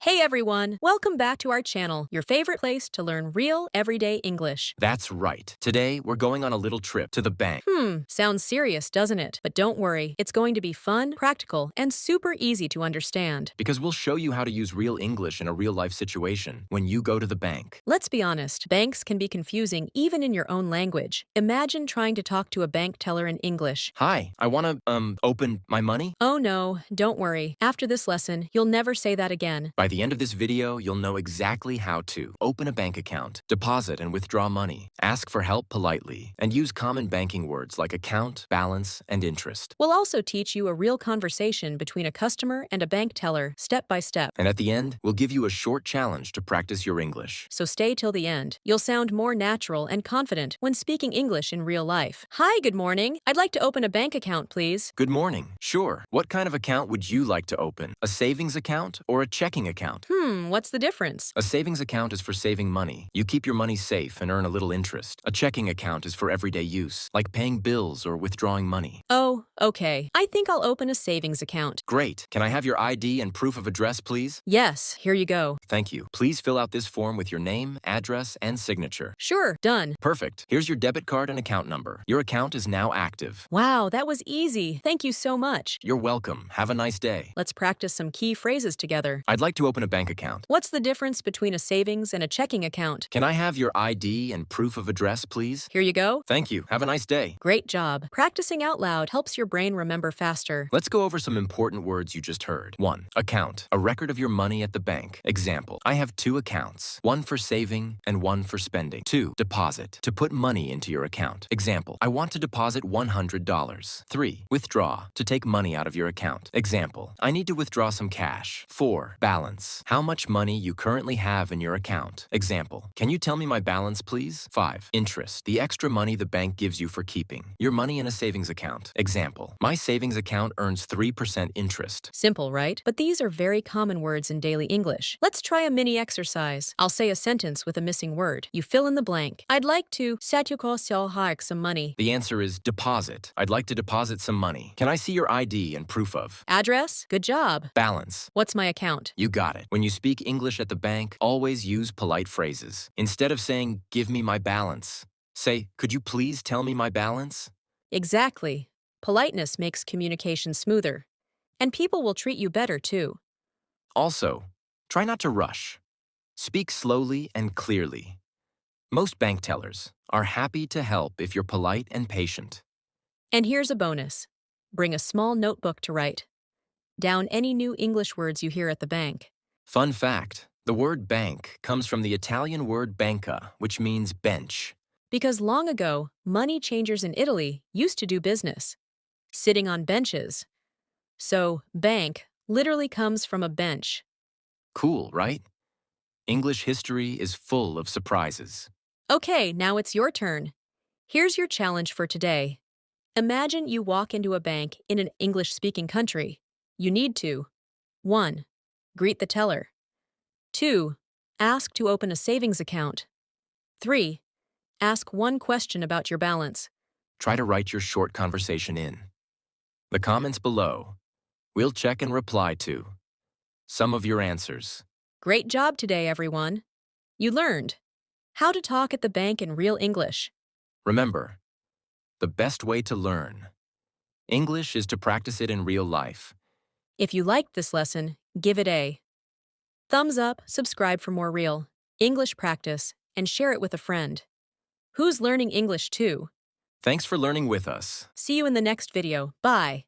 Hey everyone, welcome back to our channel, your favorite place to learn real, everyday English. That's right. Today, we're going on a little trip to the bank. Sounds serious, doesn't it? But don't worry, it's going to be fun, practical, and super easy to understand. Because we'll show you how to use real English in a real life situation when you go to the bank. Let's be honest, banks can be confusing even in your own language. Imagine trying to talk to a bank teller in English. Hi, I want to, open my money. Oh no, don't worry. After this lesson, you'll never say that again. By the end of this video, you'll know exactly how to open a bank account, deposit and withdraw money, ask for help politely, and use common banking words like account, balance, and interest. We'll also teach you a real conversation between a customer and a bank teller, step by step. And at the end, we'll give you a short challenge to practice your English. So stay till the end. You'll sound more natural and confident when speaking English in real life. Hi, good morning. I'd like to open a bank account, please. Good morning. Sure. What kind of account would you like to open? A savings account or a checking account? What's the difference? A savings account is for saving money. You keep your money safe and earn a little interest. A checking account is for everyday use, like paying bills or withdrawing money. Oh, okay. I think I'll open a savings account. Great. Can I have your ID and proof of address, please? Yes, here you go. Thank you. Please fill out this form with your name, address, and signature. Sure, done. Perfect. Here's your debit card and account number. Your account is now active. Wow, that was easy. Thank you so much. You're welcome. Have a nice day. Let's practice some key phrases together. I'd like to open a bank account. What's the difference between a savings and a checking account? Can I have your ID and proof of address, please? Here you go. Thank you. Have a nice day. Great job. Practicing out loud helps your brain remember faster. Let's go over some important words you just heard. 1. Account. A record of your money at the bank. Example. I have 2 accounts. One for saving and one for spending. 2. Deposit. To put money into your account. Example. I want to deposit $100. 3. Withdraw. To take money out of your account. Example. I need to withdraw some cash. 4. Balance. How much money you currently have in your account. Example. Can you tell me my balance, please? 5. Interest. The extra money the bank gives you for keeping your money in a savings account. Example. My savings account earns 3% interest. Simple, right? But these are very common words in daily English. Let's try a mini exercise. I'll say a sentence with a missing word. You fill in the blank. I'd like to some money. The answer is deposit. I'd like to deposit some money. Can I see your ID and proof of? Address? Good job. Balance. What's my account? You got it. When you speak English at the bank, always use polite phrases. Instead of saying, give me my balance, say, could you please tell me my balance? Exactly. Politeness makes communication smoother. And people will treat you better, too. Also, try not to rush. Speak slowly and clearly. Most bank tellers are happy to help if you're polite and patient. And here's a bonus. Bring a small notebook to write down any new English words you hear at the bank. Fun fact, the word bank comes from the Italian word banca, which means bench. Because long ago, money changers in Italy used to do business, sitting on benches. So, bank literally comes from a bench. Cool, right? English history is full of surprises. Okay, now it's your turn. Here's your challenge for today. Imagine you walk into a bank in an English-speaking country. You need to 1. Greet the teller. 2. Ask to open a savings account. 3. Ask one question about your balance. Try to write your short conversation in the comments below. We'll check and reply to some of your answers. Great job today, everyone. You learned how to talk at the bank in real English. Remember, the best way to learn English is to practice it in real life. If you liked this lesson, give it a thumbs up, subscribe for more real English practice, and share it with a friend who's learning English too. Thanks for learning with us. See you in the next video. Bye.